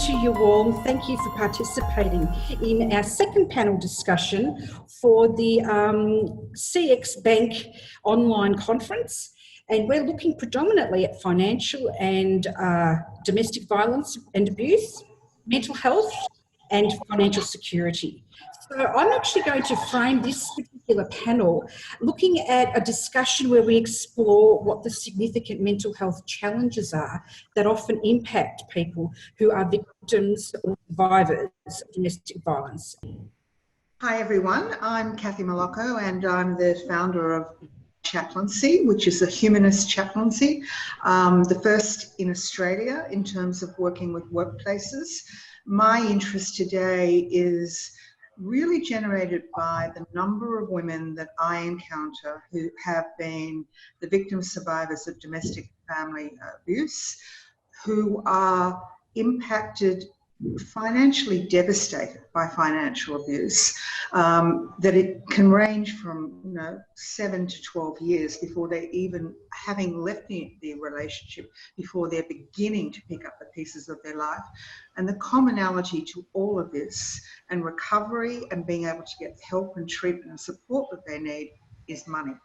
to you all. Thank you for participating in our second panel discussion for the CX Bank online conference. And we're looking predominantly at financial and domestic violence and abuse, mental health, and financial security. So I'm actually going to frame this particular panel looking at a discussion where we explore what the significant mental health challenges are that often impact people who are victims or survivors of domestic violence. Hi everyone, I'm Kathy Malocco and I'm the founder of Chaplaincy, which is a humanist chaplaincy, the first in Australia in terms of working with workplaces. My interest today is really generated by the number of women that I encounter who have been the victim survivors of domestic family abuse, who are impacted, financially devastated by financial abuse, that it can range from 7 to 12 years before they even, having left the relationship, before they're beginning to pick up the pieces of their life. And the commonality to all of this and recovery and being able to get help and treatment and support that they need is money.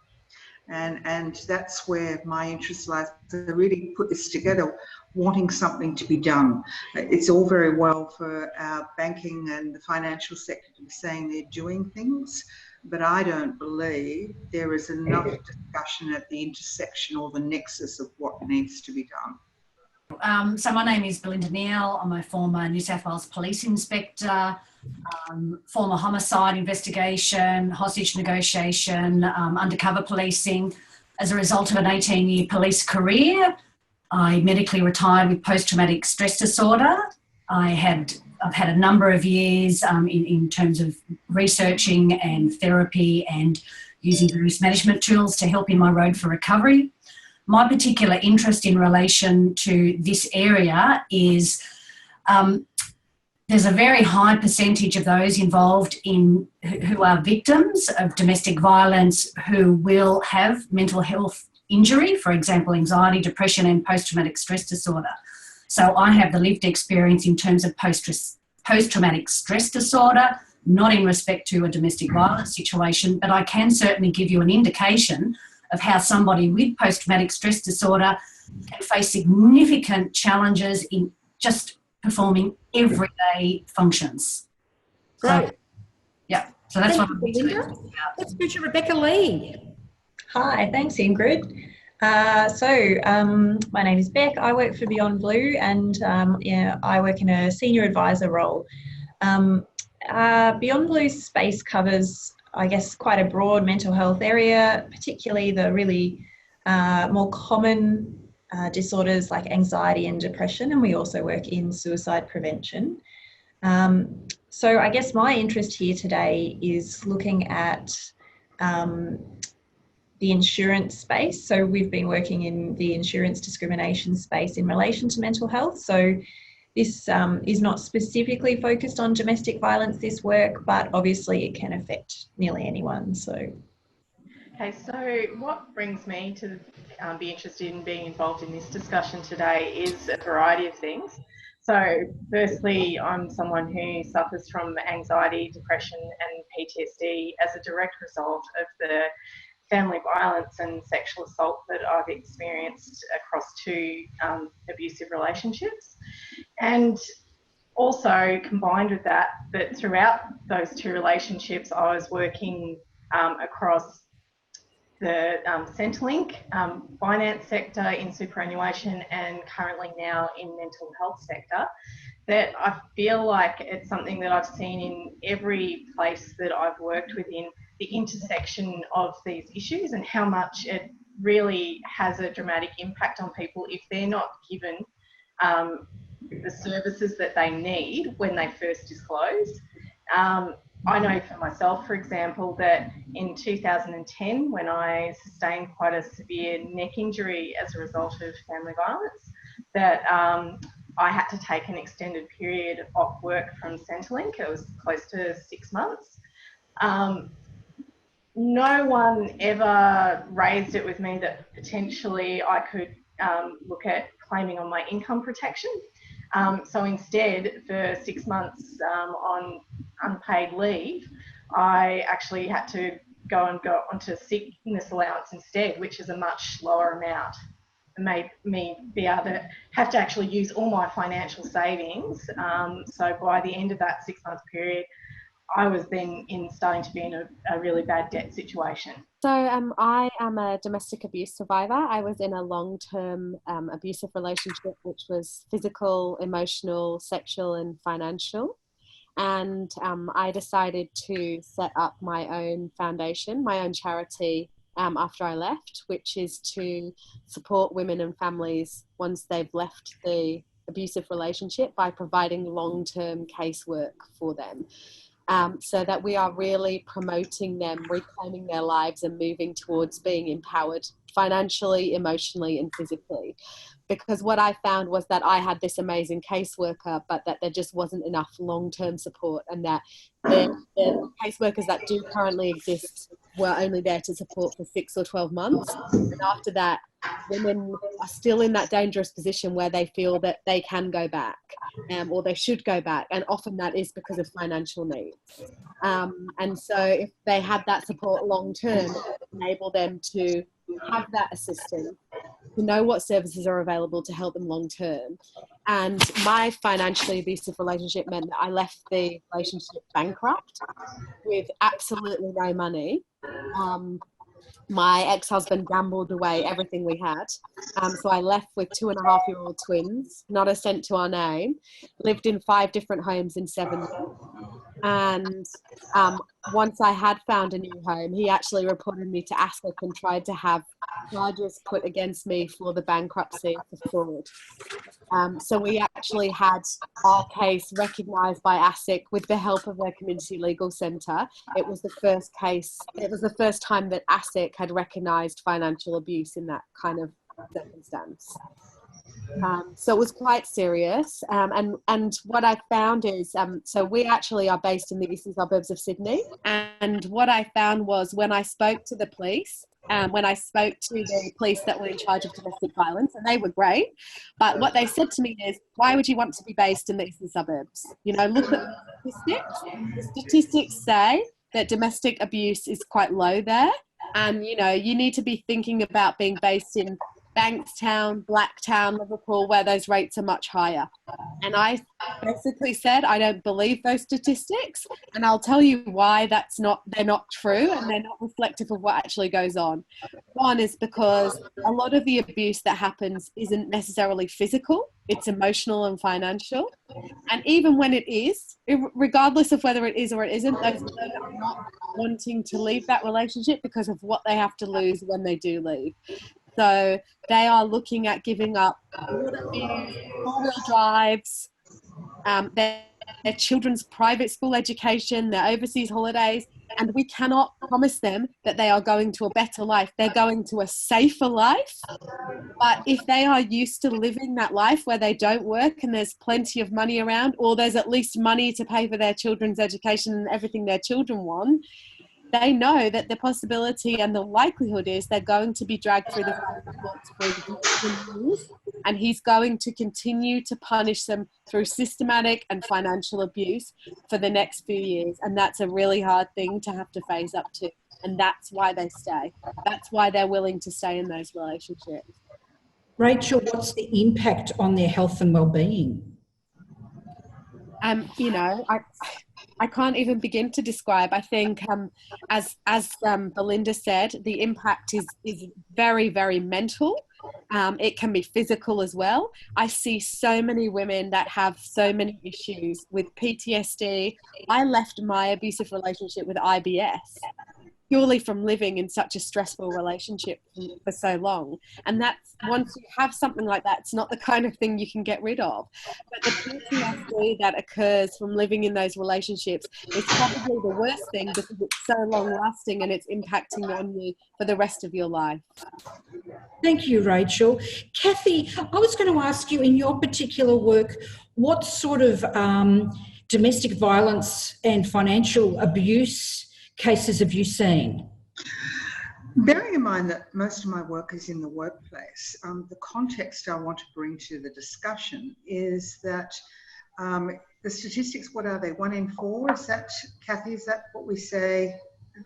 And that's where my interest lies, to really put this together, wanting something to be done. It's all very well for our banking and the financial sector to be saying they're doing things, but I don't believe there is enough discussion at the intersection or the nexus of what needs to be done. So my name is Belinda Neal. I'm a former New South Wales Police Inspector, former homicide investigation, hostage negotiation, undercover policing. As a result of an 18-year police career, I medically retired with post-traumatic stress disorder. I've had a number of years in terms of researching and therapy and using various management tools to help in my road for recovery. My particular interest in relation to this area is there's a very high percentage of those involved who are victims of domestic violence who will have mental health injury, for example, anxiety, depression and post-traumatic stress disorder. So I have the lived experience in terms of post-traumatic stress disorder, not in respect to a domestic violence situation, but I can certainly give you an indication of how somebody with post-traumatic stress disorder can face significant challenges in just performing everyday functions. Great. So that's what I'm going to about. Let's go to Rebecca Lee. Hi, thanks Ingrid. My name is Beck. I work for Beyond Blue and I work in a senior advisor role. Beyond Blue's space covers, I guess, quite a broad mental health area, particularly the really more common disorders like anxiety and depression, and we also work in suicide prevention. So I guess my interest here today is looking at the insurance space. So we've been working in the insurance discrimination space in relation to mental health. So this is not specifically focused on domestic violence, this work, but obviously it can affect nearly anyone. Okay, so what brings me to be interested in being involved in this discussion today is a variety of things. So firstly, I'm someone who suffers from anxiety, depression and PTSD as a direct result of the family violence and sexual assault that I've experienced across two abusive relationships. And also combined with that, throughout those two relationships, I was working across the Centrelink finance sector in superannuation and currently now in mental health sector, that I feel like it's something that I've seen in every place that I've worked within, the intersection of these issues and how much it really has a dramatic impact on people if they're not given the services that they need when they first disclose. I know for myself, for example, that in 2010, when I sustained quite a severe neck injury as a result of family violence, that I had to take an extended period off work from Centrelink. It was close to 6 months. No one ever raised it with me that potentially I could look at claiming on my income protection. So instead, for 6 months on unpaid leave, I actually had to go onto sickness allowance instead, which is a much lower amount, and made me be able to have to actually use all my financial savings. So by the end of that 6 month period, I was then starting to be in a really bad debt situation. So I am a domestic abuse survivor. I was in a long-term abusive relationship, which was physical, emotional, sexual, and financial. And I decided to set up my own foundation, my own charity, after I left, which is to support women and families once they've left the abusive relationship by providing long-term casework for them. So that we are really promoting them, reclaiming their lives and moving towards being empowered financially, emotionally, and physically. Because what I found was that I had this amazing caseworker, but that there just wasn't enough long-term support, and that the caseworkers that do currently exist were only there to support for 6 or 12 months. And after that, women are still in that dangerous position where they feel that they can go back, or they should go back. And often that is because of financial needs. And so if they had that support long-term, it would enable them to have that assistance, to know what services are available to help them long-term. And my financially abusive relationship meant that I left the relationship bankrupt with absolutely no money. My ex-husband gambled away everything we had. So I left with 2.5-year-old twins, not a cent to our name, lived in 5 different homes in 7 years. And once I had found a new home, he actually reported me to ASIC and tried to have charges put against me for the bankruptcy for fraud. So we actually had our case recognised by ASIC with the help of their community legal centre. It was the first case, it was the first time that ASIC had recognised financial abuse in that kind of circumstance. So it was quite serious. And what I found is, so we actually are based in the eastern suburbs of Sydney. And what I found was when I spoke to the police, when I spoke to the police that were in charge of domestic violence, and they were great, but what they said to me is, why would you want to be based in the eastern suburbs? You know, look at the statistics. The statistics say that domestic abuse is quite low there. And, you know, you need to be thinking about being based in Bankstown, Blacktown, Liverpool, where those rates are much higher. And I basically said, I don't believe those statistics, and I'll tell you why they're not true, and they're not reflective of what actually goes on. One is because a lot of the abuse that happens isn't necessarily physical, it's emotional and financial. And even when it is, regardless of whether it is or it isn't, those women are not wanting to leave that relationship because of what they have to lose when they do leave. So they are looking at giving up water bills, 4-wheel drives, their children's private school education, their overseas holidays, and we cannot promise them that they are going to a better life. They're going to a safer life. But if they are used to living that life where they don't work and there's plenty of money around, or there's at least money to pay for their children's education and everything their children want, they know that the possibility and the likelihood is they're going to be dragged through the courts for years, and he's going to continue to punish them through systematic and financial abuse for the next few years. And that's a really hard thing to have to face up to. And that's why they stay. That's why they're willing to stay in those relationships. Rachel, what's the impact on their health and well-being? You know, I can't even begin to describe. I think, as Belinda said, the impact is very, very mental. It can be physical as well. I see so many women that have so many issues with PTSD. I left my abusive relationship with IBS purely from living in such a stressful relationship for so long. And that's, once you have something like that, it's not the kind of thing you can get rid of. But the PTSD that occurs from living in those relationships is probably the worst thing because it's so long lasting and it's impacting on you for the rest of your life. Thank you, Rachel. Kathy, I was going to ask you, in your particular work, what sort of domestic violence and financial abuse cases have you seen? Bearing in mind that most of my work is in the workplace, the context I want to bring to the discussion is that the statistics, what are they? 1 in 4? Is that, Kathy, is that what we say,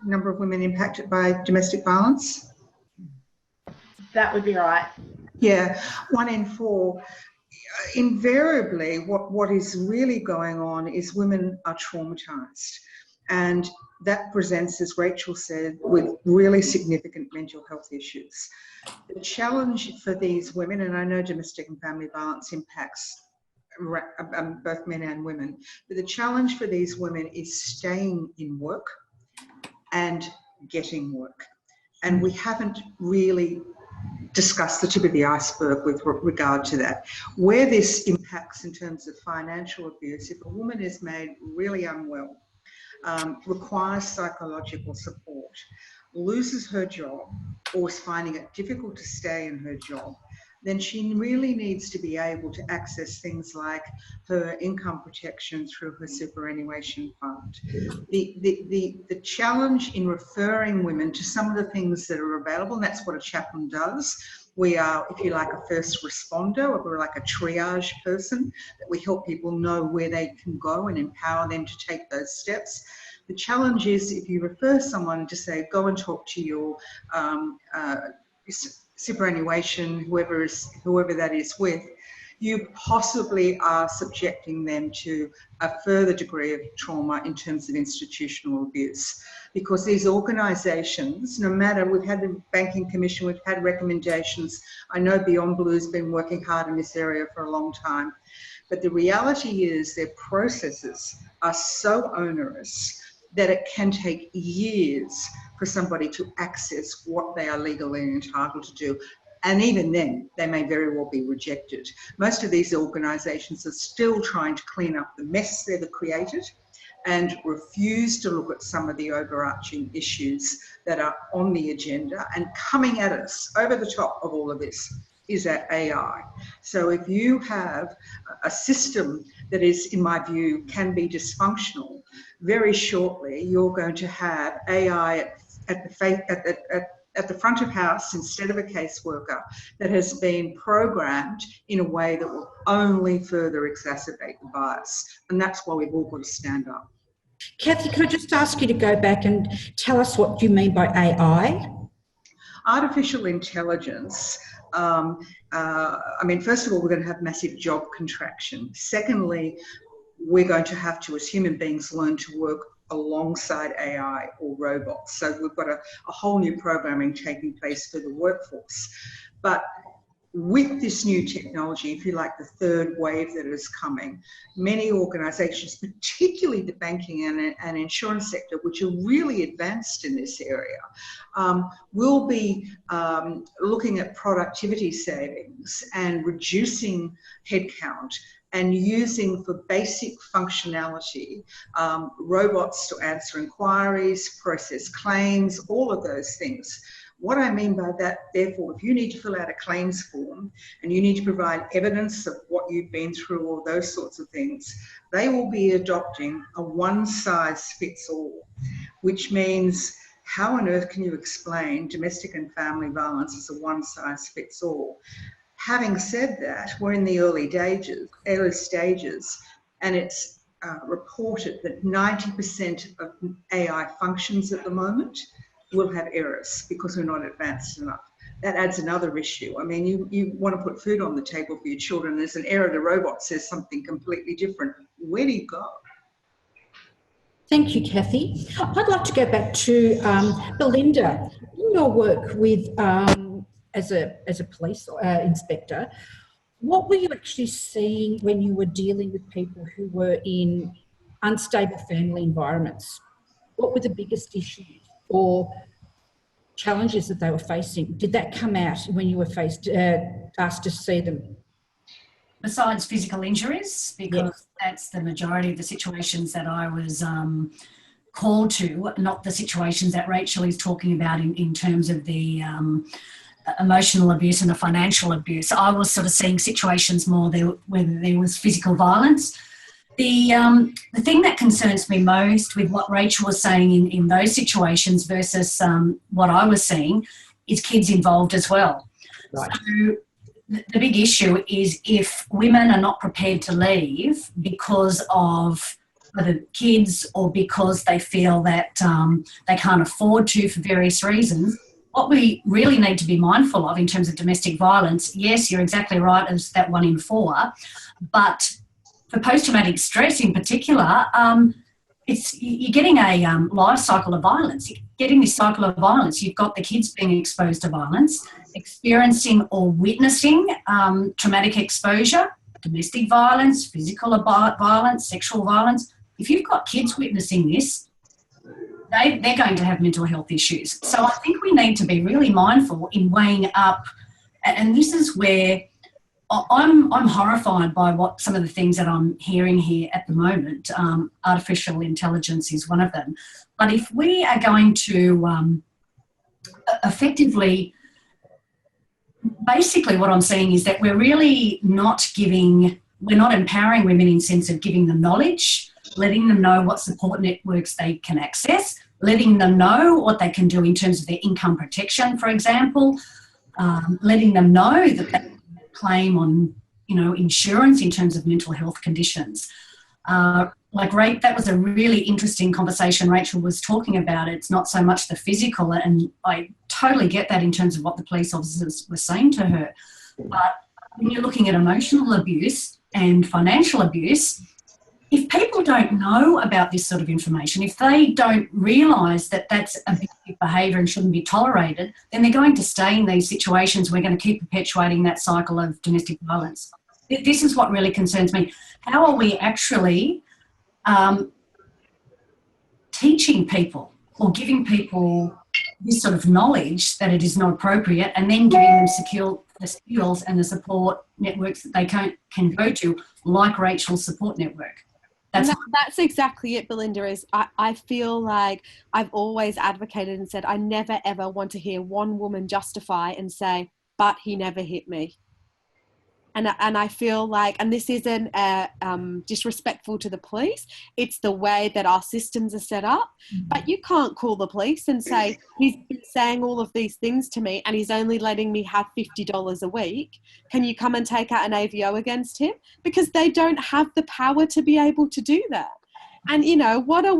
number of women impacted by domestic violence? That would be right. Yeah, 1 in 4. Invariably, what is really going on is women are traumatised. And that presents, as Rachel said, with really significant mental health issues. The challenge for these women, and I know domestic and family violence impacts both men and women, but the challenge for these women is staying in work and getting work. And we haven't really discussed the tip of the iceberg with regard to that. Where this impacts in terms of financial abuse, if a woman is made really unwell, requires psychological support, loses her job, or is finding it difficult to stay in her job, then she really needs to be able to access things like her income protection through her superannuation fund. The challenge in referring women to some of the things that are available, and that's what a chaplain does. We are, if you like, a first responder, or we're like a triage person, that we help people know where they can go and empower them to take those steps. The challenge is if you refer someone to say, go and talk to your superannuation, whoever that is with, you possibly are subjecting them to a further degree of trauma in terms of institutional abuse. Because these organisations, no matter, we've had the Banking Commission, we've had recommendations. I know Beyond Blue's been working hard in this area for a long time. But the reality is their processes are so onerous that it can take years for somebody to access what they are legally entitled to do. And even then, they may very well be rejected. Most of these organisations are still trying to clean up the mess they've created and refuse to look at some of the overarching issues that are on the agenda. And coming at us over the top of all of this is that AI. So if you have a system that is, in my view, can be dysfunctional, very shortly you're going to have AI at the front of house instead of a caseworker that has been programmed in a way that will only further exacerbate the bias. And that's why we've all got to stand up. Kathy, can I just ask you to go back and tell us what you mean by AI? Artificial intelligence, I mean, first of all, we're going to have massive job contraction. Secondly, we're going to have to, as human beings, learn to work alongside AI or robots. So we've got a whole new programming taking place for the workforce. But with this new technology, if you like, the third wave that is coming, many organisations, particularly the banking and insurance sector, which are really advanced in this area, will be looking at productivity savings and reducing headcount and using for basic functionality robots to answer inquiries, process claims, all of those things. What I mean by that, therefore, if you need to fill out a claims form and you need to provide evidence of what you've been through or those sorts of things, they will be adopting a one-size-fits-all, which means how on earth can you explain domestic and family violence as a one-size-fits-all? Having said that, we're in the early stages, and it's reported that 90% of AI functions at the moment will have errors because we're not advanced enough. That adds another issue. I mean, you want to put food on the table for your children, there's an error, the robot says something completely different. Where do you go? Thank you, Kathy. I'd like to go back to Belinda. In your work with as a police inspector, what were you actually seeing when you were dealing with people who were in unstable family environments? What were the biggest issues or challenges that they were facing? Did that come out when you were asked to see them? Besides physical injuries, because Yes. that's the majority of the situations that I was called to, not the situations that Rachel is talking about in terms of the emotional abuse and the financial abuse. I was sort of seeing situations more where there was physical violence. The thing that concerns me most with what Rachel was saying in those situations versus what I was seeing is kids involved as well. Right. So the big issue is if women are not prepared to leave because of whether kids or because they feel that they can't afford to for various reasons, what we really need to be mindful of in terms of domestic violence, yes, you're exactly right, as that 1 in 4, but for post-traumatic stress in particular, you're getting a life cycle of violence. You're getting this cycle of violence. You've got the kids being exposed to violence, experiencing or witnessing traumatic exposure, domestic violence, physical violence, sexual violence. If you've got kids witnessing this, they're going to have mental health issues. So I think we need to be really mindful in weighing up, and this is where I'm horrified by what some of the things that I'm hearing here at the moment. Artificial intelligence is one of them. But if we are going to effectively, basically what I'm saying is that we're not empowering women in the sense of giving them knowledge, letting them know what support networks they can access, letting them know what they can do in terms of their income protection, for example, letting them know that they claim on, insurance in terms of mental health conditions. That was a really interesting conversation Rachel was talking about. It's not so much the physical, and I totally get that in terms of what the police officers were saying to her. But when you're looking at emotional abuse and financial abuse, if people don't know about this sort of information, if they don't realise that that's abusive behaviour and shouldn't be tolerated, then they're going to stay in these situations. We're going to keep perpetuating that cycle of domestic violence. This is what really concerns me. How are we actually teaching people or giving people this sort of knowledge that it is not appropriate, and then giving them the skills and the support networks that they can go to, like Rachel's support network? That's exactly it, Belinda. I feel like I've always advocated and said I never ever want to hear one woman justify and say, but he never hit me. And I feel like, and this isn't disrespectful to the police, it's the way that our systems are set up. But you can't call the police and say, he's been saying all of these things to me and he's only letting me have $50 a week. Can you come and take out an AVO against him? Because they don't have the power to be able to do that. And, what are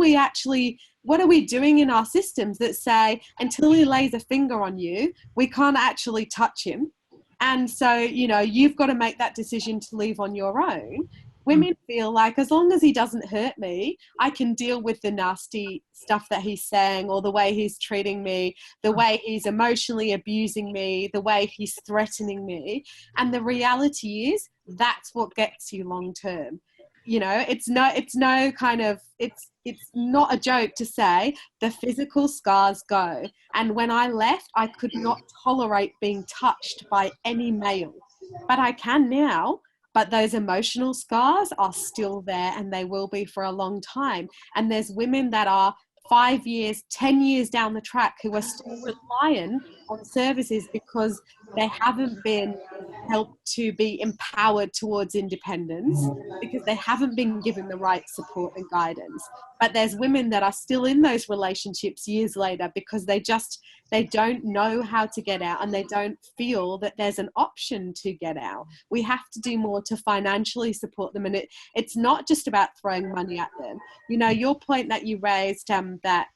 we doing in our systems that say, until he lays a finger on you, we can't actually touch him? And so, you've got to make that decision to leave on your own. Women feel like as long as he doesn't hurt me, I can deal with the nasty stuff that he's saying, or the way he's treating me, the way he's emotionally abusing me, the way he's threatening me. And the reality is that's what gets you long term. It's not a joke to say the physical scars go. And when I left, I could not tolerate being touched by any male, but I can now. But those emotional scars are still there, and they will be for a long time. And there's women that are 5 years, 10 years down the track who are still reliant on services because they haven't been helped to be empowered towards independence, because they haven't been given the right support and guidance. But there's women that are still in those relationships years later because they don't know how to get out, and they don't feel that there's an option to get out. We have to do more to financially support them. And it's not just about throwing money at them. Your point that you raised, that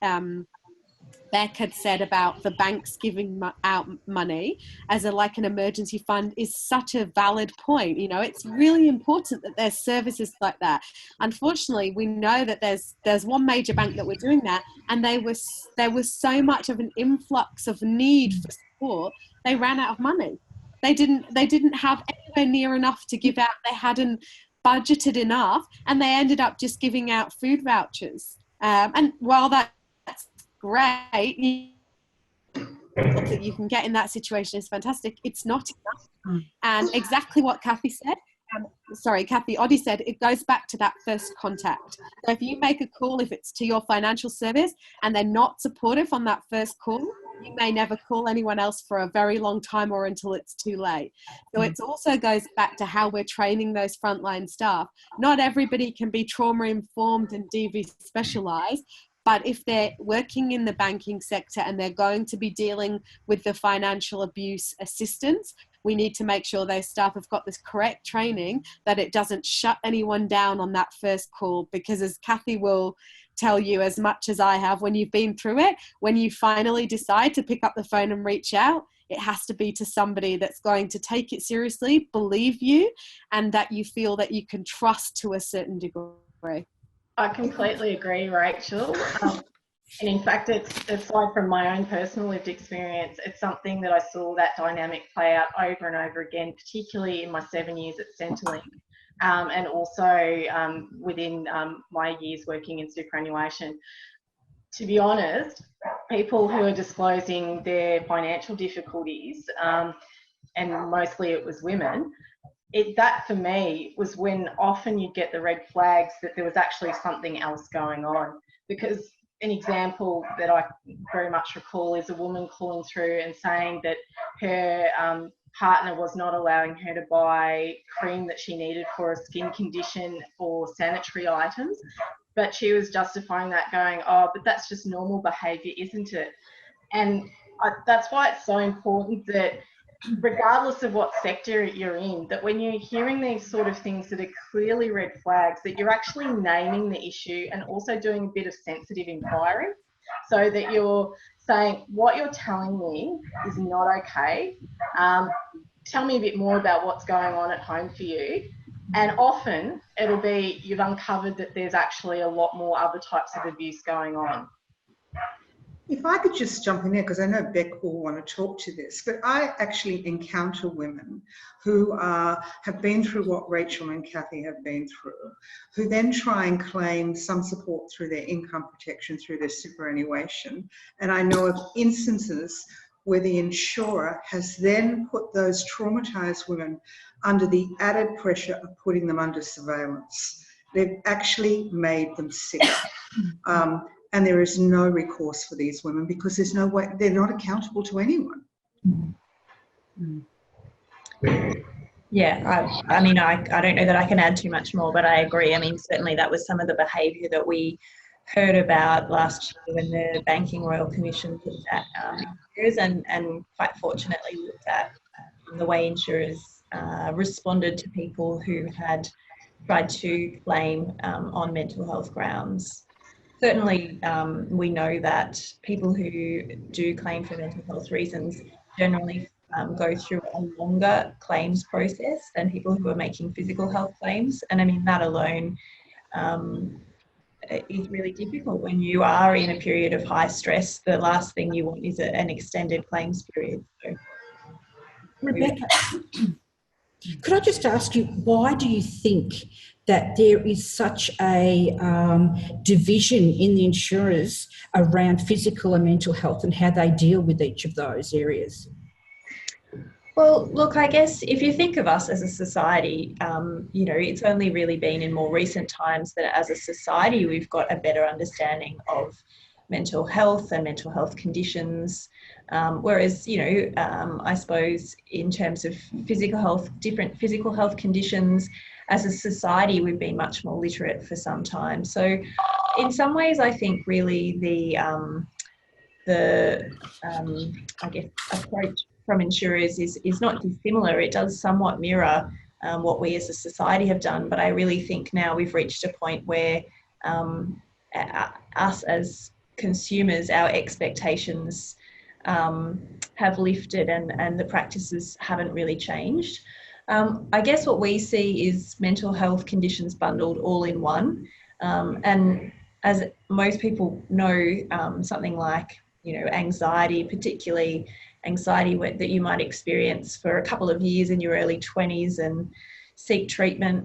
Beck had said about the banks giving out money as an emergency fund is such a valid point. It's really important that there's services like that. Unfortunately, we know that there's one major bank that were doing that, and there was so much of an influx of need for support, they ran out of money. They didn't have anywhere near enough to give out. They hadn't budgeted enough, and they ended up just giving out food vouchers. And while that's great, that you can get in that situation is fantastic, it's not enough. And exactly what Kathy said, Kathy Oddy said, it goes back to that first contact. So if you make a call, if it's to your financial service and they're not supportive on that first call, you may never call anyone else for a very long time or until it's too late. So it also goes back to how we're training those frontline staff. Not everybody can be trauma informed and DV specialised, but if they're working in the banking sector and they're going to be dealing with the financial abuse assistance, we need to make sure those staff have got this correct training, that it doesn't shut anyone down on that first call. Because as Kathy will tell you as much as I have, when you've been through it, when you finally decide to pick up the phone and reach out, it has to be to somebody that's going to take it seriously, believe you, and that you feel that you can trust to a certain degree. I completely agree, Rachel. And in fact, it's aside from my own personal lived experience, it's something that I saw that dynamic play out over and over again, particularly in my 7 years at Centrelink, and also within my years working in superannuation. To be honest, people who are disclosing their financial difficulties, and mostly it was women, that for me was when often you'd get the red flags that there was actually something else going on. Because an example that I very much recall is a woman calling through and saying that her partner was not allowing her to buy cream that she needed for a skin condition or sanitary items, but she was justifying that, going, oh, but that's just normal behaviour, isn't it? And that's why it's so important that regardless of what sector you're in, that when you're hearing these sort of things that are clearly red flags, that you're actually naming the issue and also doing a bit of sensitive inquiry, so that you're saying, what you're telling me is not okay. Tell me a bit more about what's going on at home for you. And often it'll be you've uncovered that there's actually a lot more other types of abuse going on. If I could just jump in there, because I know Beck will want to talk to this, but I actually encounter women who have been through what Rachel and Kathy have been through, who then try and claim some support through their income protection, through their superannuation. And I know of instances where the insurer has then put those traumatised women under the added pressure of putting them under surveillance. They've actually made them sick. And there is no recourse for these women because there's no way, they're not accountable to anyone. Yeah, I mean, I don't know that I can add too much more, but I agree. I mean, certainly that was some of the behaviour that we heard about last year when the Banking Royal Commission looked at insurers and quite fortunately looked at the way insurers responded to people who had tried to claim on mental health grounds. Certainly, we know that people who do claim for mental health reasons generally go through a longer claims process than people who are making physical health claims. And I mean, that alone is really difficult when you are in a period of high stress. The last thing you want is an extended claims period. So, Rebecca, could I just ask you, why do you think that there is such a division in the insurers around physical and mental health and how they deal with each of those areas? Well, look, I guess if you think of us as a society, you know, it's only really been in more recent times that as a society we've got a better understanding of mental health and mental health conditions. Whereas, you know, I suppose in terms of physical health, different physical health conditions, as a society, we've been much more literate for some time. So in some ways, I think really the I guess approach from insurers is not dissimilar. It does somewhat mirror what we as a society have done, but I really think now we've reached a point where us as consumers, our expectations have lifted and the practices haven't really changed. I guess what we see is mental health conditions bundled all in one. And as most people know, something like, you know, anxiety, particularly anxiety that you might experience for a couple of years in your early 20s and seek treatment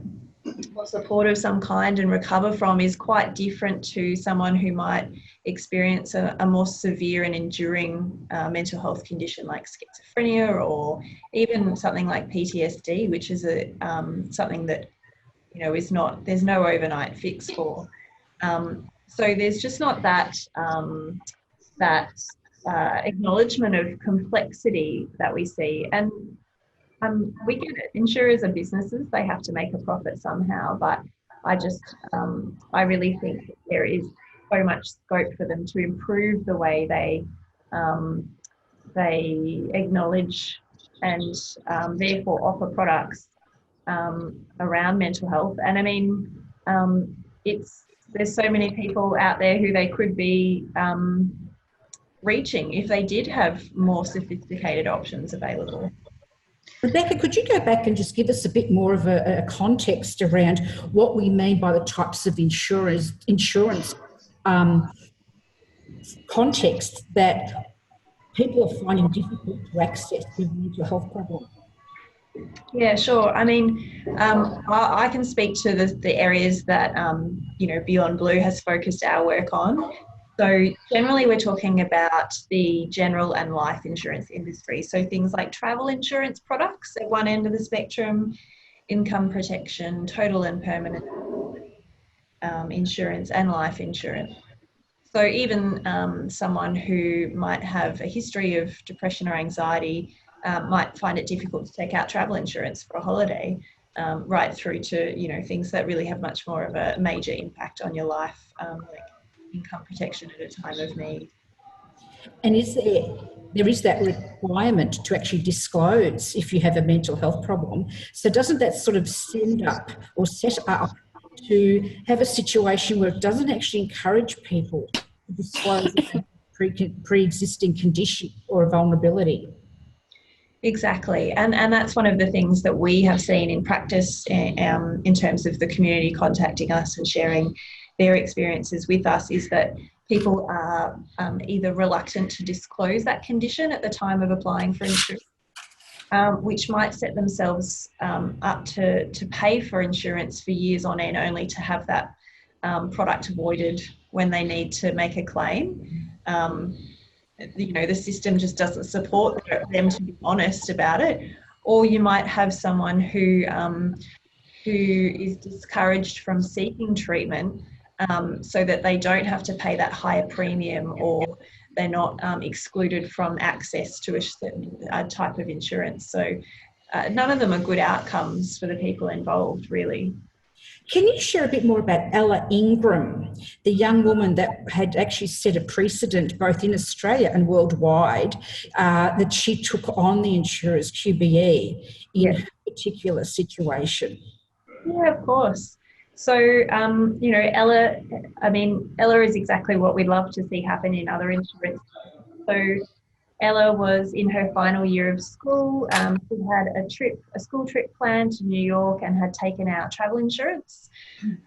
or support of some kind and recover from, is quite different to someone who might experience a more severe and enduring mental health condition like schizophrenia, or even something like PTSD, which is something that, you know, is not, there's no overnight fix for. So there's just not that acknowledgement of complexity that we see. And we get it. Insurers are businesses; they have to make a profit somehow. But I really think that there is so much scope for them to improve the way they acknowledge and therefore offer products around mental health. And I mean, there's so many people out there who they could be reaching if they did have more sophisticated options available. Rebecca, could you go back and just give us a bit more of a context around what we mean by the types of insurance context that people are finding difficult to access with mental health problems? Yeah, sure. I mean, I can speak to the areas that, Beyond Blue has focused our work on. So generally we're talking about the general and life insurance industry. So things like travel insurance products at one end of the spectrum, income protection, total and permanent insurance, and life insurance. So even someone who might have a history of depression or anxiety might find it difficult to take out travel insurance for a holiday, right through to, things that really have much more of a major impact on your life, like income protection at a time of need. And there is that requirement to actually disclose if you have a mental health problem. So doesn't that sort of set up to have a situation where it doesn't actually encourage people to disclose a pre-existing condition or a vulnerability? Exactly. And that's one of the things that we have seen in practice in terms of the community contacting us and sharing their experiences with us, is that people are either reluctant to disclose that condition at the time of applying for insurance, which might set themselves up to pay for insurance for years on end, only to have that product avoided when they need to make a claim. The system just doesn't support them to be honest about it. Or you might have someone who is discouraged from seeking treatment, so that they don't have to pay that higher premium, or they're not excluded from access to a certain type of insurance. So none of them are good outcomes for the people involved, really. Can you share a bit more about Ella Ingram, the young woman that had actually set a precedent both in Australia and worldwide, that she took on the insurer's QBE in her particular situation? Yeah, of course. So, Ella is exactly what we'd love to see happen in other insurance. So Ella was in her final year of school. She had a school trip planned to New York and had taken out travel insurance.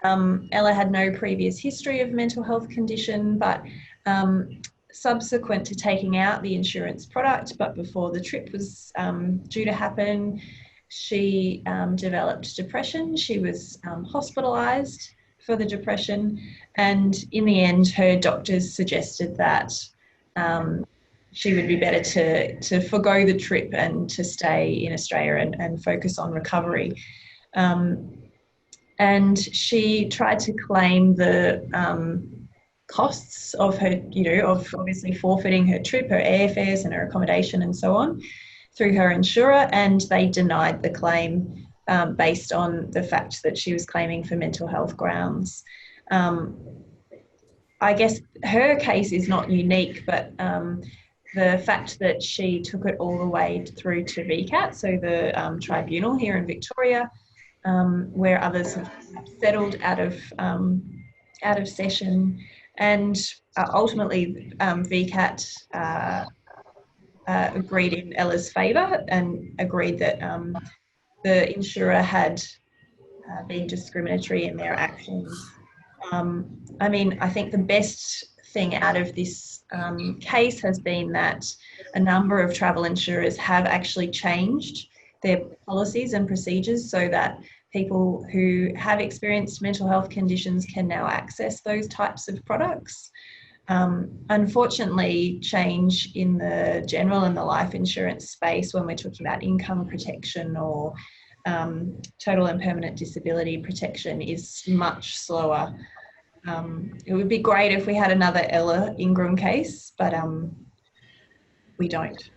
Ella had no previous history of mental health condition, but subsequent to taking out the insurance product, but before the trip was due to happen, she developed depression. She was hospitalised for the depression, and in the end, her doctors suggested that she would be better to forgo the trip and to stay in Australia and focus on recovery. And she tried to claim the costs of her, of obviously forfeiting her trip, her airfares and her accommodation and so on, through her insurer, and they denied the claim based on the fact that she was claiming for mental health grounds. I guess her case is not unique, but the fact that she took it all the way through to VCAT, so the tribunal here in Victoria, where others have settled out of session, and ultimately VCAT agreed in Ella's favour and agreed that the insurer had been discriminatory in their actions. I think the best thing out of this case has been that a number of travel insurers have actually changed their policies and procedures so that people who have experienced mental health conditions can now access those types of products. Unfortunately, change in the general and the life insurance space, when we're talking about income protection or total and permanent disability protection, is much slower. It would be great if we had another Ella Ingram case, but we don't?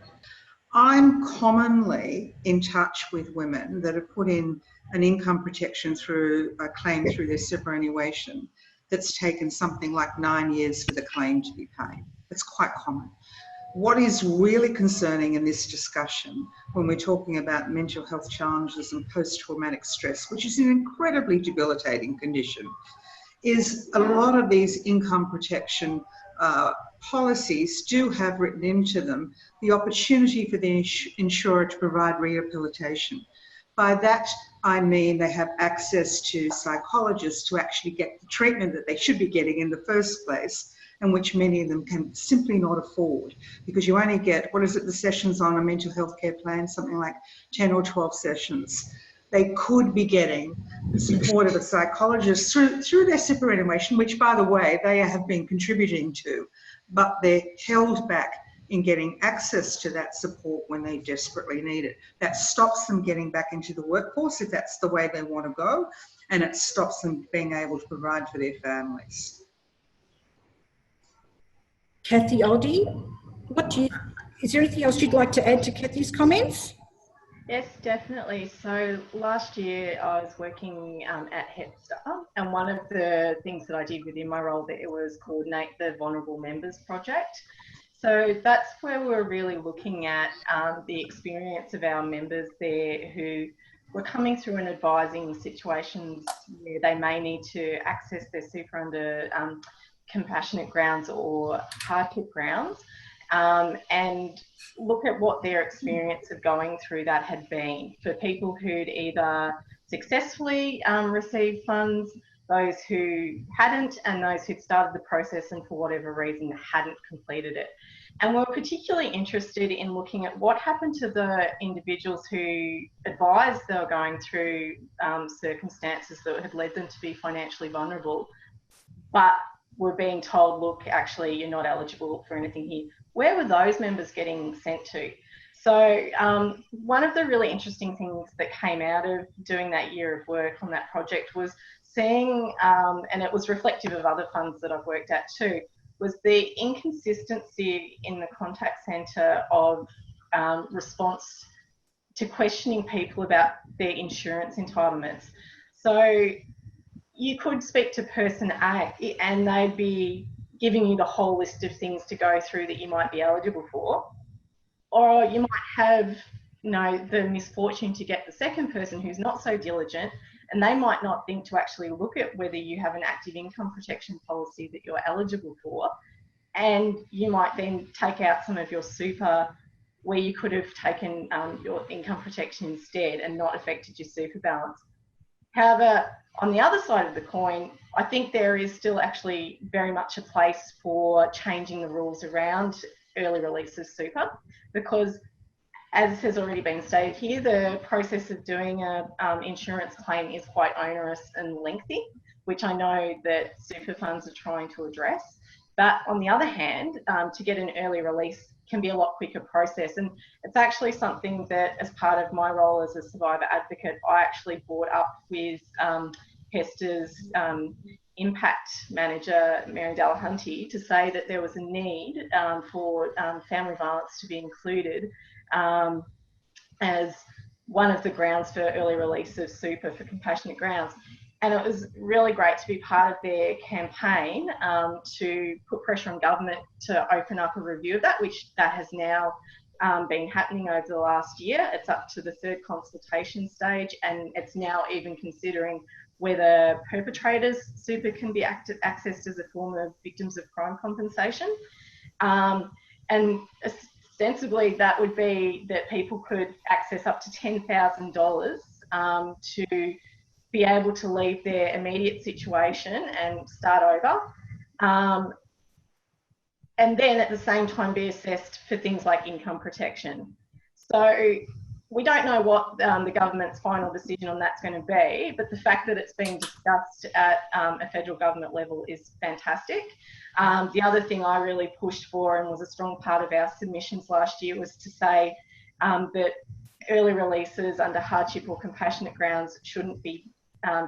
I'm commonly in touch with women that have put in an income protection through a claim through their superannuation that's taken something like 9 years for the claim to be paid. It's quite common. What is really concerning in this discussion when we're talking about mental health challenges and post-traumatic stress, which is an incredibly debilitating condition, is a lot of these income protection policies do have written into them the opportunity for the insurer to provide rehabilitation. By that, I mean they have access to psychologists to actually get the treatment that they should be getting in the first place, and which many of them can simply not afford, because you only get, what is it, the sessions on a mental health care plan, something like 10 or 12 sessions. They could be getting the support of a psychologist through their superannuation, which, by the way, they have been contributing to, but they're held back in getting access to that support when they desperately need it. That stops them getting back into the workforce if that's the way they want to go, and it stops them being able to provide for their families. Kathy Aldi, is there anything else you'd like to add to Kathy's comments? Yes, definitely. So last year I was working at HEPSTAR, and one of the things that I did within my role there was coordinate the Vulnerable Members Project. So that's where we're really looking at the experience of our members there who were coming through and advising situations where they may need to access their super under compassionate grounds or hardship grounds, and look at what their experience of going through that had been for people who'd either successfully received funds, those who hadn't, and those who'd started the process and for whatever reason hadn't completed it. And we're particularly interested in looking at what happened to the individuals who advised they were going through circumstances that had led them to be financially vulnerable, but were being told, look, actually, you're not eligible for anything here. Where were those members getting sent to? So one of the really interesting things that came out of doing that year of work on that project was seeing, and it was reflective of other funds that I've worked at too, was the inconsistency in the contact centre of response to questioning people about their insurance entitlements. So you could speak to person A and they'd be giving you the whole list of things to go through that you might be eligible for. Or you might have, you know, the misfortune to get the second person who's not so diligent, and they might not think to actually look at whether you have an active income protection policy that you're eligible for. And you might then take out some of your super where you could have taken your income protection instead and not affected your super balance. However, on the other side of the coin, I think there is still actually very much a place for changing the rules around early release of super, because as has already been stated here, the process of doing an insurance claim is quite onerous and lengthy, which I know that super funds are trying to address. But on the other hand, to get an early release can be a lot quicker process. And it's actually something that, as part of my role as a survivor advocate, I actually brought up with HESTA's impact manager, Mary Delahunty, to say that there was a need for family violence to be included as one of the grounds for early release of super for compassionate grounds. And it was really great to be part of their campaign to put pressure on government to open up a review of that, which that has now been happening over the last year. It's up to the third consultation stage, and it's now even considering whether perpetrators' super can be accessed as a form of victims of crime compensation. And ostensibly that would be that people could access up to $10,000 to be able to leave their immediate situation and start over. And then at the same time be assessed for things like income protection. So we don't know what the government's final decision on that's going to be, but the fact that it's being discussed at a federal government level is fantastic. The other thing I really pushed for and was a strong part of our submissions last year was to say that early releases under hardship or compassionate grounds shouldn't be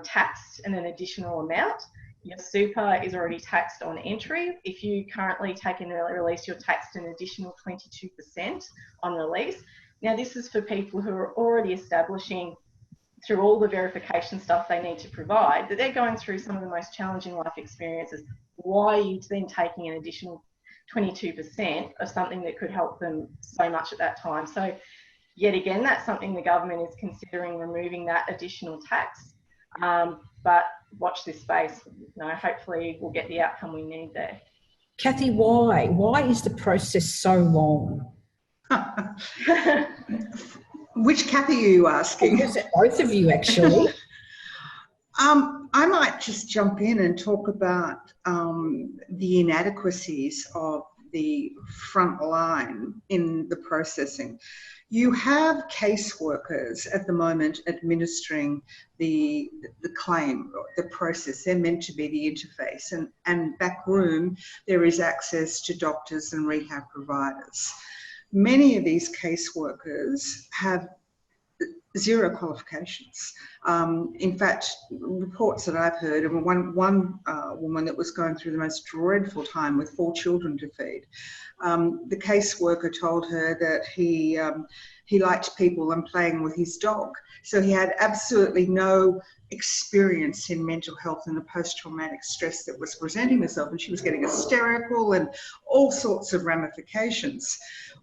taxed in an additional amount your super is already taxed on entry. If you currently take an early release, you're taxed an additional 22% on release. Now, this is for people who are already establishing through all the verification stuff they need to provide, that they're going through some of the most challenging life experiences. Why are you then taking an additional 22% of something that could help them so much at that time? So yet again, that's something the government is considering, removing that additional tax. But watch this space. Hopefully we'll get the outcome we need there. Kathy, why? Why is the process so long? Which Kathy are you asking? Both of you, actually. I might just jump in and talk about the inadequacies of the front line in the processing. You have caseworkers at the moment administering the claim, the process. They're meant to be the interface, and back room there is access to doctors and rehab providers. Many of these caseworkers have zero qualifications. In fact, reports that I've heard of one woman that was going through the most dreadful time with 4 children to feed. The caseworker told her that he liked people and playing with his dog. So he had absolutely no experience in mental health and the post-traumatic stress that was presenting herself, and she was getting hysterical and all sorts of ramifications.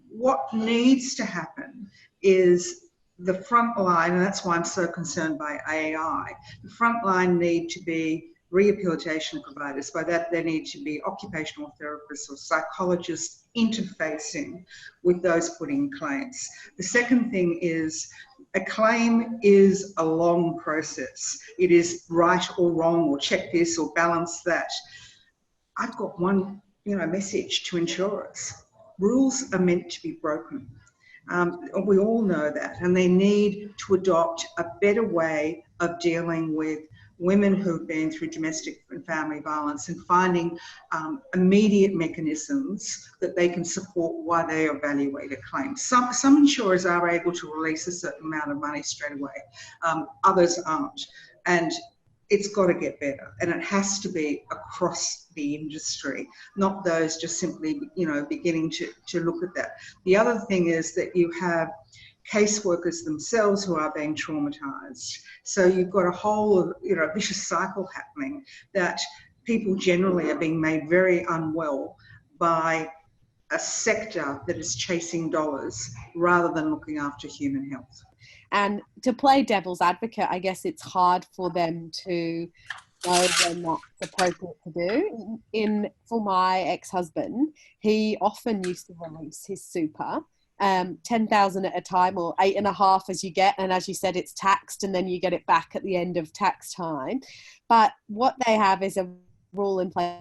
What needs to happen is the front line, and that's why I'm so concerned by AI, the front line need to be rehabilitation providers. By that, there need to be occupational therapists or psychologists interfacing with those putting claims. The second thing is, a claim is a long process. It is right or wrong, or check this or balance that. I've got one, message to insurers. Rules are meant to be broken. We all know that, and they need to adopt a better way of dealing with women who've been through domestic and family violence, and finding immediate mechanisms that they can support while they evaluate a claim. Some insurers are able to release a certain amount of money straight away, others aren't, and it's got to get better, and it has to be across the industry, not those just simply, beginning to look at that. The other thing is that you have caseworkers themselves who are being traumatised. So you've got a whole, vicious cycle happening, that people generally are being made very unwell by a sector that is chasing dollars rather than looking after human health. And to play devil's advocate, I guess it's hard for them to know when that's appropriate to do. For my ex-husband, he often used to release his super, 10,000 at a time, or 8.5 as you get, and as you said, it's taxed, and then you get it back at the end of tax time. But what they have is a rule in place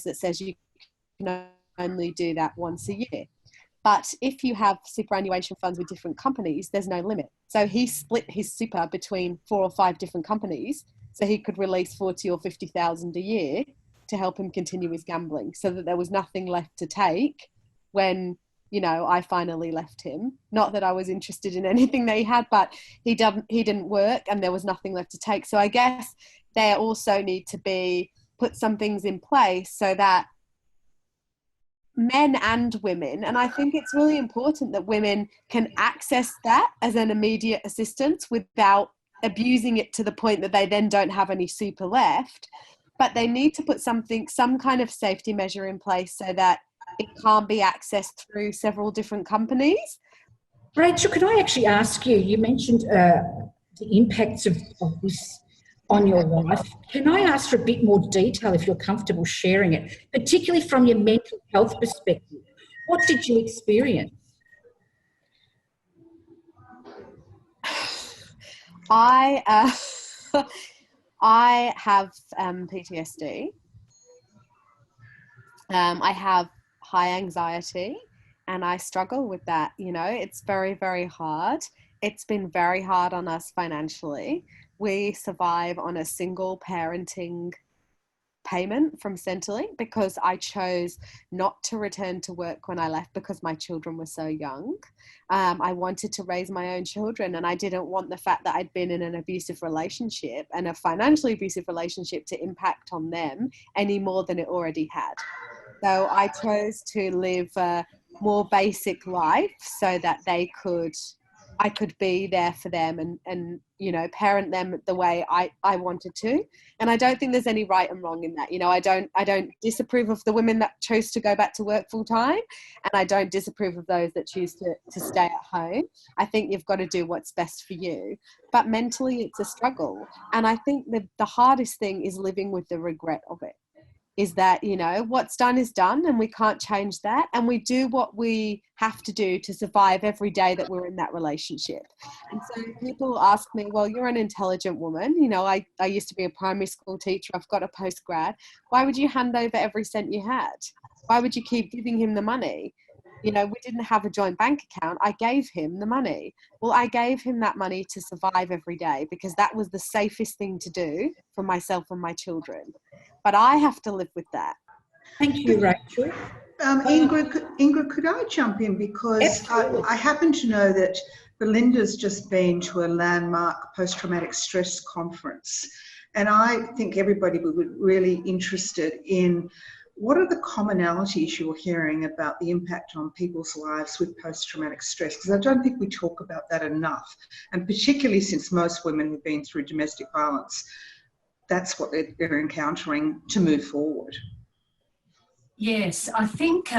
that says you can only do that once a year. But if you have superannuation funds with different companies, there's no limit. So he split his super between 4 or 5 different companies, so he could release 40 or 50,000 a year to help him continue his gambling, so that there was nothing left to take when, I finally left him. Not that I was interested in anything that he had, but he didn't work and there was nothing left to take. So I guess there also need to put some things in place so that men and women, and I think it's really important that women can access that as an immediate assistance without abusing it to the point that they then don't have any super left, but they need to put some kind of safety measure in place so that it can't be accessed through several different companies. Rachel, can I actually ask you, you mentioned the impacts of this on your life. Can I ask for a bit more detail, if you're comfortable sharing it, particularly from your mental health perspective? What did you experience? I have PTSD. I have high anxiety, and I struggle with that. It's very, very hard. It's been very hard on us financially. We survive on a single parenting payment from Centrelink because I chose not to return to work when I left because my children were so young. I wanted to raise my own children, and I didn't want the fact that I'd been in an abusive relationship and a financially abusive relationship to impact on them any more than it already had. So I chose to live a more basic life so that I could be there for them and you know, parent them the way I wanted to. And I don't think there's any right and wrong in that. You know, I don't disapprove of the women that chose to go back to work full time, and I don't disapprove of those that choose to stay at home. I think you've got to do what's best for you. But mentally it's a struggle. And I think the hardest thing is living with the regret of it. Is that, you know, what's done is done and we can't change that. And we do what we have to do to survive every day that we're in that relationship. And so people ask me, well, you're an intelligent woman. You know, I used to be a primary school teacher. I've got a postgrad. Why would you hand over every cent you had? Why would you keep giving him the money? You know, we didn't have a joint bank account. I gave him the money. Well, I gave him that money to survive every day because that was the safest thing to do for myself and my children. But I have to live with that. Thank you, Rachel. Ingrid, could I jump in? Because I happen to know that Belinda's just been to a landmark post-traumatic stress conference. And I think everybody would be really interested in what are the commonalities you're hearing about the impact on people's lives with post-traumatic stress? Because I don't think we talk about that enough. And particularly since most women have been through domestic violence, that's what they're encountering to move forward. Yes, I think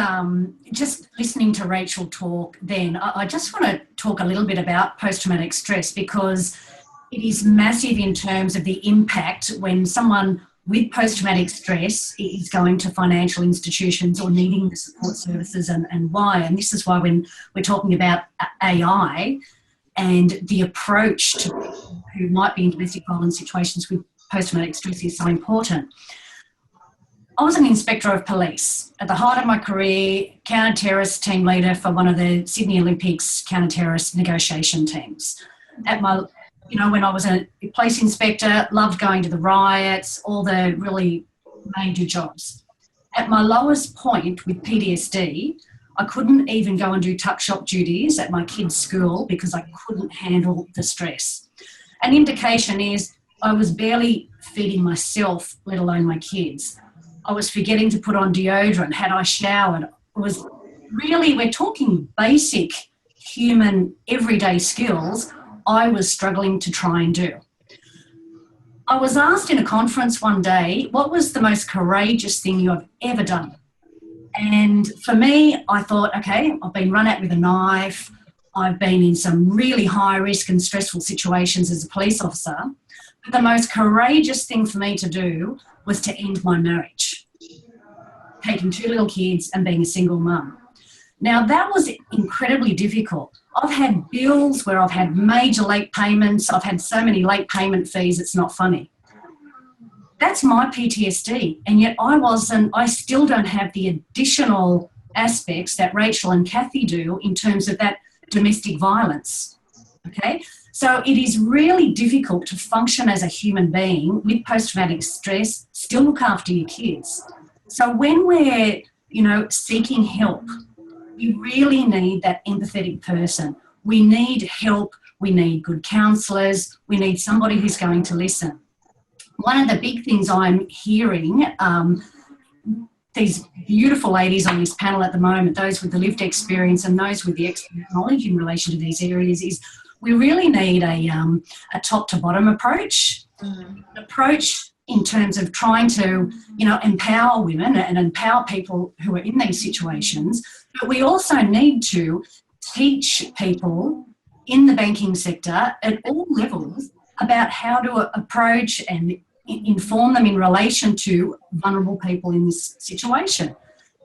just listening to Rachel talk then, I just want to talk a little bit about post-traumatic stress because it is massive in terms of the impact when someone with post-traumatic stress is going to financial institutions or needing the support services and why. And this is why when we're talking about AI and the approach to people who might be in domestic violence situations with post-traumatic stress is so important. I was an inspector of police. At the height of my career, counter-terrorist team leader for one of the Sydney Olympics counter-terrorist negotiation teams. At my, you know, when I was a police inspector, loved going to the riots, all the really major jobs. At my lowest point with PTSD, I couldn't even go and do tuck shop duties at my kids' school because I couldn't handle the stress. An indication is I was barely feeding myself, let alone my kids. I was forgetting to put on deodorant. Had I showered? It was really, we're talking basic human everyday skills I was struggling to try and do. I was asked in a conference one day, what was the most courageous thing you have ever done? And for me, I thought, okay, I've been run at with a knife. I've been in some really high risk and stressful situations as a police officer. But the most courageous thing for me to do was to end my marriage, taking 2 little kids and being a single mum. Now, that was incredibly difficult. I've had bills where I've had major late payments. I've had so many late payment fees, it's not funny. That's my PTSD. And yet I still don't have the additional aspects that Rachel and Kathy do in terms of that domestic violence. Okay? So it is really difficult to function as a human being with post-traumatic stress, still look after your kids. So when we're, you know, seeking help, we really need that empathetic person. We need help. We need good counsellors. We need somebody who's going to listen. One of the big things I'm hearing, these beautiful ladies on this panel at the moment, those with the lived experience and those with the expert knowledge in relation to these areas, is we really need a top-to-bottom approach, an approach in terms of trying to, you know, empower women and empower people who are in these situations. But we also need to teach people in the banking sector at all levels about how to approach and inform them in relation to vulnerable people in this situation.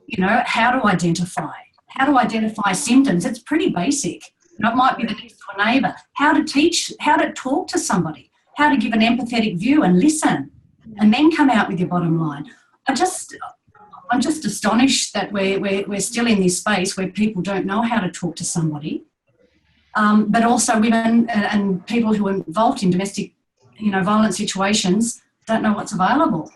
You know, how to identify symptoms. It's pretty basic. You know, it might be the next door neighbour. How to talk to somebody, how to give an empathetic view and listen, and then come out with your bottom line. I'm just astonished that we're still in this space where people don't know how to talk to somebody, but also women and people who are involved in domestic, you know, violent situations don't know what's available.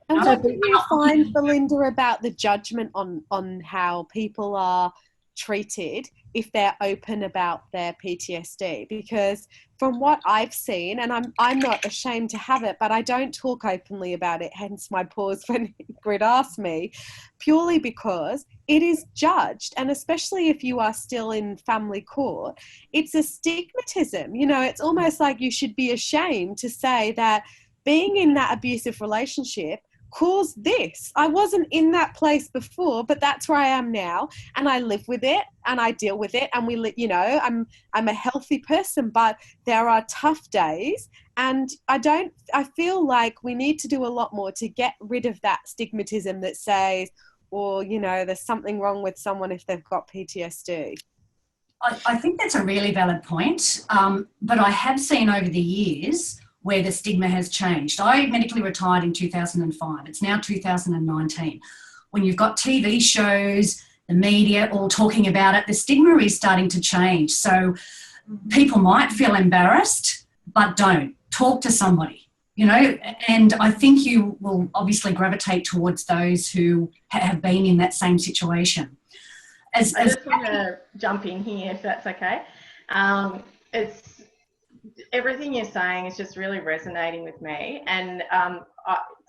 And No, what do you find, Belinda, about the judgment on how people are treated if they're open about their PTSD? Because from what I've seen, and I'm not ashamed to have it, but I don't talk openly about it, hence my pause when Grid asked me, purely because it is judged, and especially if you are still in family court, it's a stigmatism. You know, it's almost like you should be ashamed to say that being in that abusive relationship caused this. I wasn't in that place before, but that's where I am now, and I live with it and I deal with it, and I'm a healthy person, but there are tough days, and I feel like we need to do a lot more to get rid of that stigmatism that says, or there's something wrong with someone if they've got PTSD. I think that's a really valid point, but I have seen over the years where the stigma has changed. I medically retired in 2005. It's now 2019. When you've got TV shows, the media all talking about it, the stigma is starting to change. So people might feel embarrassed, but don't. Talk to somebody, and I think you will obviously gravitate towards those who have been in that same situation. I just want to jump in here, if that's okay. It's everything you're saying is just really resonating with me, and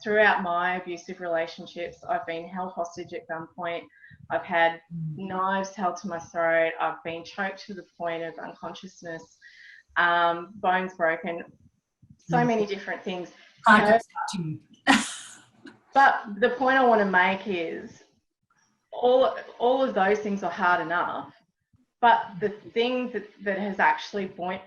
throughout my abusive relationships, I've been held hostage at gunpoint. I've had knives held to my throat. I've been choked to the point of unconsciousness, bones broken, so many different things. But the point I want to make is all of those things are hard enough, but the thing that has actually brought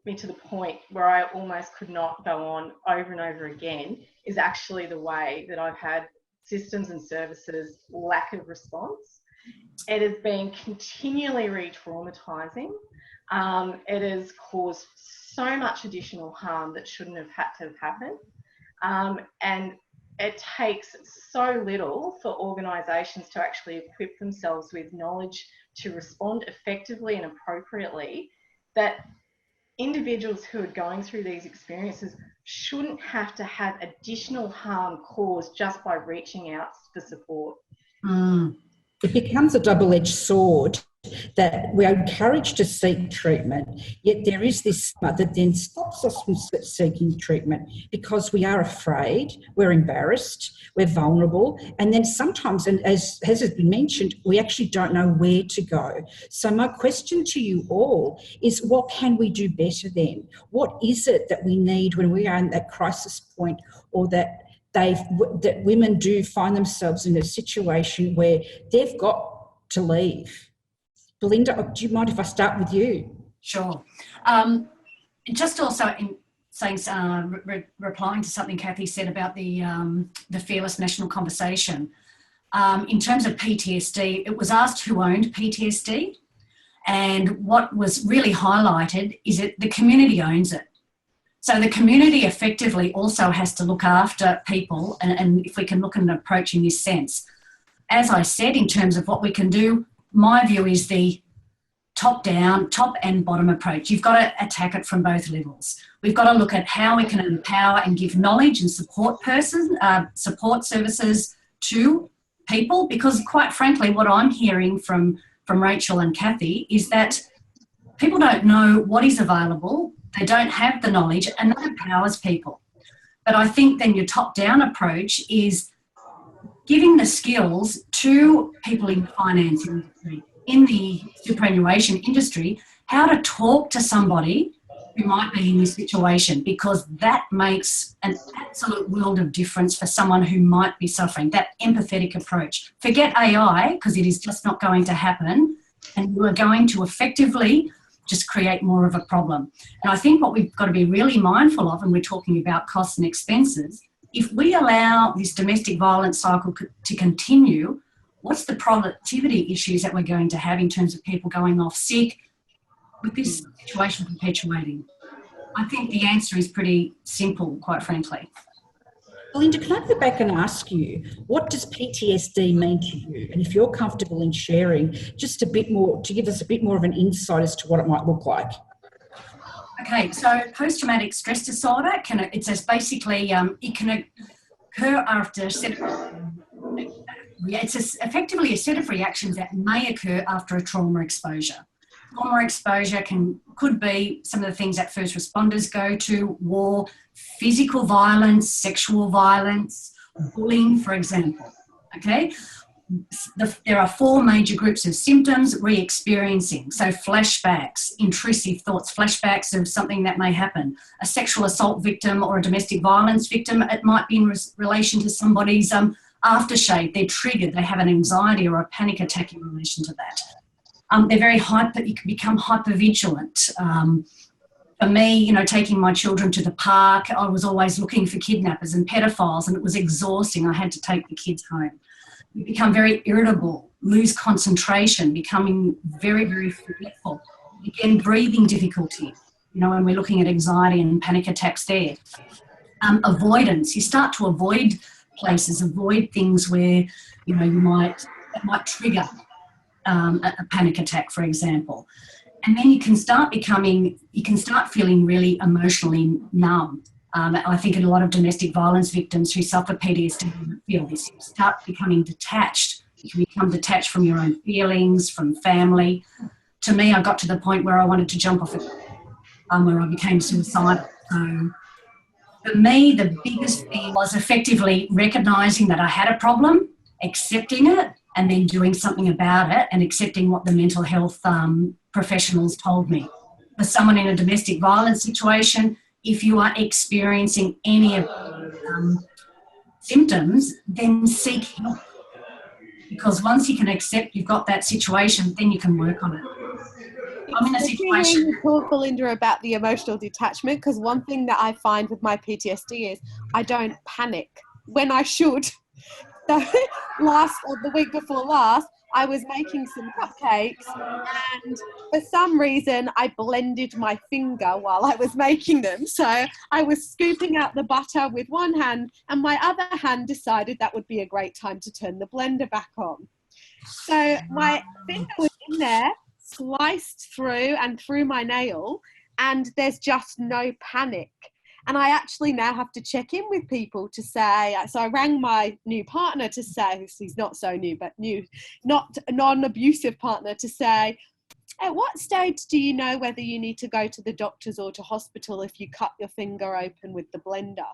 me to the point where I almost could not go on over and over again is actually the way that I've had systems and services lack of response. It has been continually re-traumatizing. It has caused so much additional harm that shouldn't have had to have happened. And it takes so little for organisations to actually equip themselves with knowledge to respond effectively and appropriately, that individuals who are going through these experiences shouldn't have to have additional harm caused just by reaching out for support. It becomes a double-edged sword that we are encouraged to seek treatment, yet there is this stigma that then stops us from seeking treatment because we are afraid, we're embarrassed, we're vulnerable, and then sometimes, and as has been mentioned, we actually don't know where to go. So my question to you all is, what can we do better then? What is it that we need when we are in that crisis point, or that women do find themselves in a situation where they've got to leave? Belinda, do you mind if I start with you? Sure. Just also in saying, replying to something Kathy said about the fearless national conversation. In terms of PTSD, it was asked who owned PTSD, and what was really highlighted is that the community owns it. So the community effectively also has to look after people, and if we can look at an approach in this sense. As I said, in terms of what we can do, my view is the top-down, top and bottom approach. You've got to attack it from both levels. We've got to look at how we can empower and give knowledge and support services to people, because quite frankly, what I'm hearing from Rachel and Kathy is that people don't know what is available, they don't have the knowledge, and that empowers people. But I think then your top-down approach is giving the skills to people in the finance industry, in the superannuation industry, how to talk to somebody who might be in this situation, because that makes an absolute world of difference for someone who might be suffering, that empathetic approach. Forget AI, because it is just not going to happen, and you are going to effectively just create more of a problem. And I think what we've got to be really mindful of, and we're talking about costs and expenses, if we allow this domestic violence cycle to continue, what's the productivity issues that we're going to have in terms of people going off sick with this situation perpetuating? I think the answer is pretty simple, quite frankly. Belinda, can I go back and ask you, what does PTSD mean to you? And if you're comfortable in sharing just a bit more, to give us a bit more of an insight as to what it might look like. Okay, so post-traumatic stress disorder, it can occur after a set of effectively a set of reactions that may occur after a trauma exposure. Trauma exposure could be some of the things that first responders go to: war, physical violence, sexual violence, bullying, for example. Okay? There are 4 major groups of symptoms: re-experiencing, so flashbacks, intrusive thoughts, flashbacks of something that may happen. A sexual assault victim or a domestic violence victim, it might be in relation to somebody's aftershave. They're triggered, they have an anxiety or a panic attack in relation to that. They're very hyper, you can become hypervigilant. For me, taking my children to the park, I was always looking for kidnappers and pedophiles, and it was exhausting. I had to take the kids home. You become very irritable, lose concentration, becoming very, very forgetful. Again, breathing difficulty, when we're looking at anxiety and panic attacks there. Avoidance, you start to avoid places, avoid things where, that might trigger a panic attack, for example. And then you can start feeling really emotionally numb. I think in a lot of domestic violence victims who suffer PTSD feel this. You start becoming detached. You can become detached from your own feelings, from family. To me, I got to the point where I wanted to jump off a cliff, where I became suicidal. So for me, the biggest thing was effectively recognising that I had a problem, accepting it, and then doing something about it, and accepting what the mental health professionals told me. For someone in a domestic violence situation, if you are experiencing any of the symptoms, then seek help. Because once you can accept you've got that situation, then you can work on it. I'm in a situation. You talk, Belinda, about the emotional detachment, because one thing that I find with my PTSD is I don't panic when I should. So the week before last, I was making some cupcakes, and for some reason I blended my finger while I was making them. So I was scooping out the butter with one hand, and my other hand decided that would be a great time to turn the blender back on. So my finger was in there, sliced through and through my nail, and there's just no panic. And I actually now have to check in with people to say, so I rang my new partner to say, he's not so new, but new, not a non-abusive partner, to say, at what stage do you know whether you need to go to the doctors or to hospital if you cut your finger open with the blender?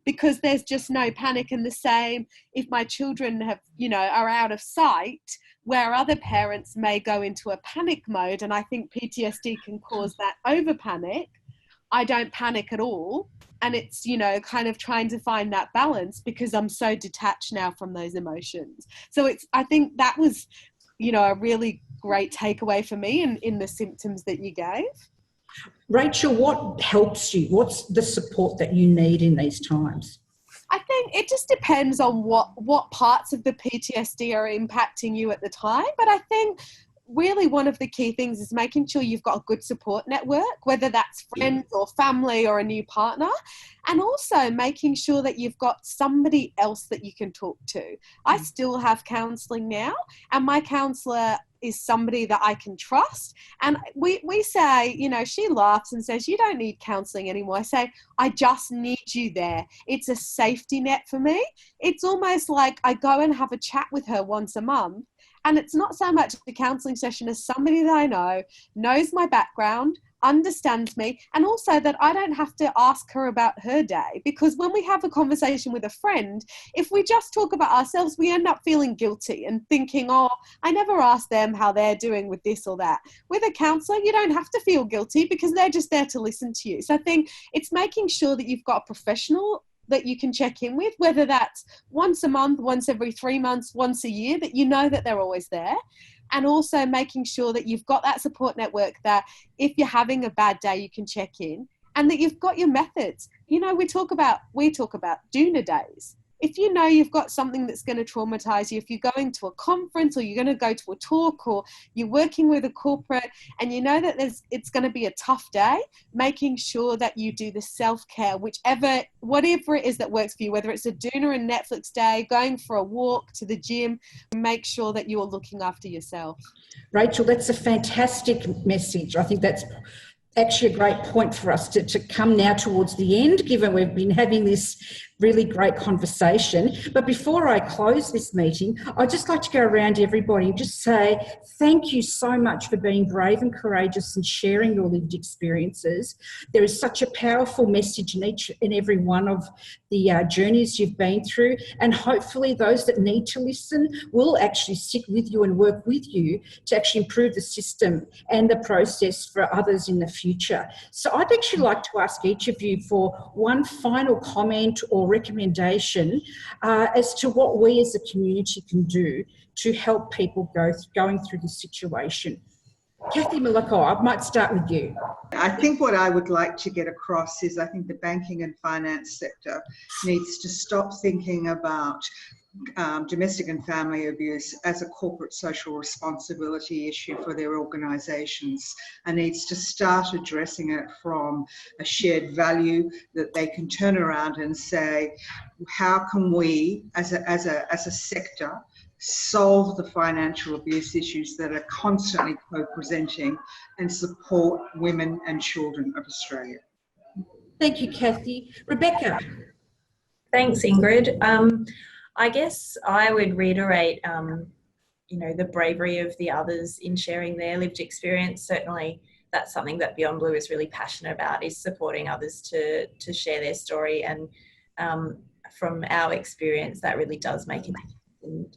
Because there's just no panic. And the same if my children have, are out of sight, where other parents may go into a panic mode. And I think PTSD can cause that over panic. I don't panic at all. And it's, kind of trying to find that balance because I'm so detached now from those emotions. So I think that was, a really great takeaway for me in the symptoms that you gave. Rachel, what helps you? What's the support that you need in these times? I think it just depends on what parts of the PTSD are impacting you at the time. But I think really one of the key things is making sure you've got a good support network, whether that's friends or family or a new partner, and also making sure that you've got somebody else that you can talk to. I still have counselling now, and my counsellor is somebody that I can trust. And we say, she laughs and says, you don't need counselling anymore. I say, I just need you there. It's a safety net for me. It's almost like I go and have a chat with her once a month. And it's not so much a counselling session as somebody that I know, knows my background, understands me, and also that I don't have to ask her about her day. Because when we have a conversation with a friend, if we just talk about ourselves, we end up feeling guilty and thinking, oh, I never asked them how they're doing with this or that. With a counsellor, you don't have to feel guilty because they're just there to listen to you. So I think it's making sure that you've got a professional that you can check in with, whether that's once a month, once every 3 months, once a year, that you know that they're always there. And also making sure that you've got that support network that if you're having a bad day, you can check in, and that you've got your methods. We talk about doona days. If you know you've got something that's going to traumatize you, if you're going to a conference or you're going to go to a talk or you're working with a corporate and you know that it's going to be a tough day, making sure that you do the self-care, whatever it is that works for you, whether it's a doona and Netflix day, going for a walk to the gym, make sure that you're looking after yourself. Rachel, that's a fantastic message. I think that's actually a great point for us to come now towards the end, given we've been having this really great conversation. But before I close this meeting, I'd just like to go around to everybody and just say thank you so much for being brave and courageous and sharing your lived experiences. There is such a powerful message in each and every one of the journeys you've been through, and hopefully those that need to listen will actually sit with you and work with you to actually improve the system and the process for others in the future. So I'd actually like to ask each of you for one final comment or recommendation as to what we as a community can do to help people going through this situation. Kathy Malako, I might start with you. I think what I would like to get across is I think the banking and finance sector needs to stop thinking about domestic and family abuse as a corporate social responsibility issue for their organisations, and needs to start addressing it from a shared value that they can turn around and say, how can we as a sector solve the financial abuse issues that are constantly co-presenting and support women and children of Australia. Thank you, Kathy. Rebecca. Thanks, Ingrid. I guess I would reiterate, the bravery of the others in sharing their lived experience. Certainly, that's something that Beyond Blue is really passionate about, is supporting others to share their story. And from our experience, that really does make a difference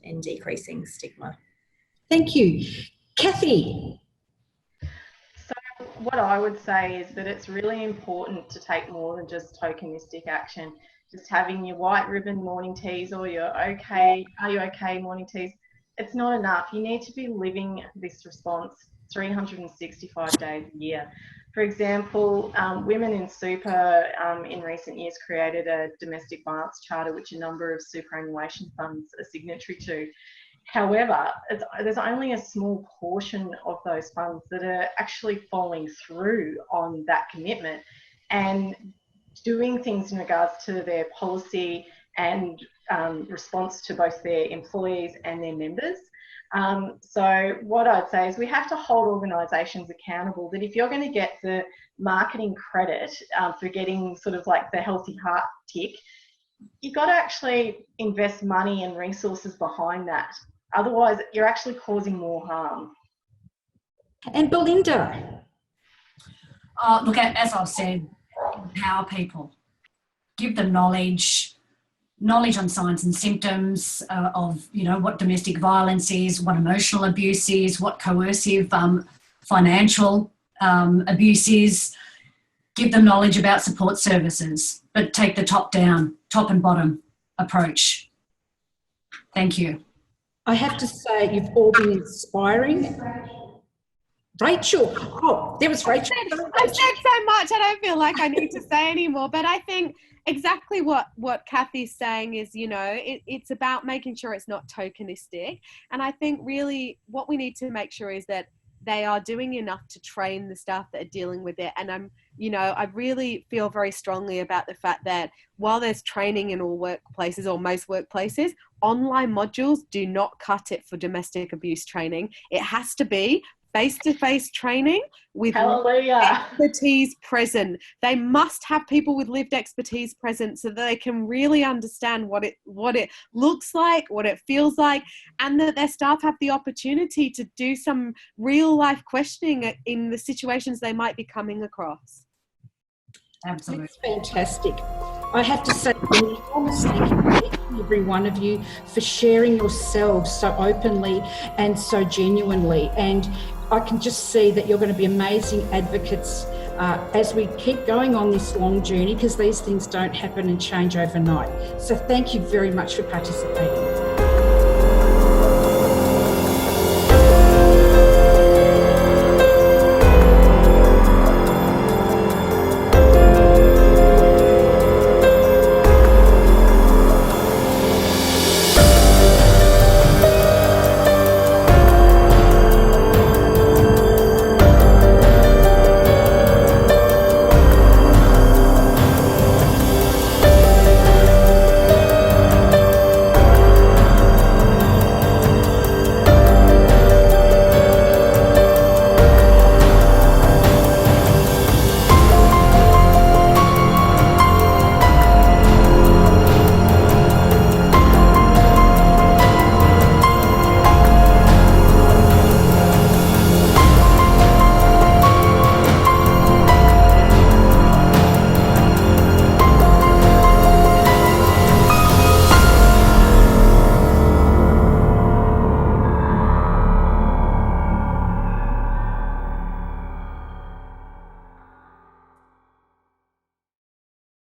in decreasing stigma. Thank you. Kathy. So what I would say is that it's really important to take more than just tokenistic action. Just having your white ribbon morning teas or your okay, are you okay morning teas, it's not enough. You need to be living this response 365 days a year. For example, Women in Super in recent years created a domestic violence charter, which a number of superannuation funds are signatory to. However, there's only a small portion of those funds that are actually following through on that commitment and doing things in regards to their policy and response to both their employees and their members. So what I'd say is we have to hold organisations accountable that if you're going to get the marketing credit for getting sort of like the healthy heart tick, you've got to actually invest money and resources behind that. Otherwise, you're actually causing more harm. And Belinda. Look, as I've said, empower people. Give them knowledge on signs and symptoms of, what domestic violence is, what emotional abuse is, what coercive financial abuse is. Give them knowledge about support services, but take the top and bottom approach. Thank you. I have to say, you've all been inspiring. Rachel. Oh, there was Rachel. I've said so much, I don't feel like I need to say anymore, but I think exactly what Kathy's saying is, it's about making sure it's not tokenistic. And I think really what we need to make sure is that they are doing enough to train the staff that are dealing with it. And I really feel very strongly about the fact that while there's training in all workplaces or most workplaces, online modules do not cut it for domestic abuse training. It has to be face-to-face training with expertise present. They must have people with lived expertise present so that they can really understand what it looks like, what it feels like, and that their staff have the opportunity to do some real-life questioning in the situations they might be coming across. Absolutely. It's fantastic. I have to say an enormous thank you to each and every one of you for sharing yourselves so openly and so genuinely. And I can just see that you're going to be amazing advocates as we keep going on this long journey, because these things don't happen and change overnight. So thank you very much for participating.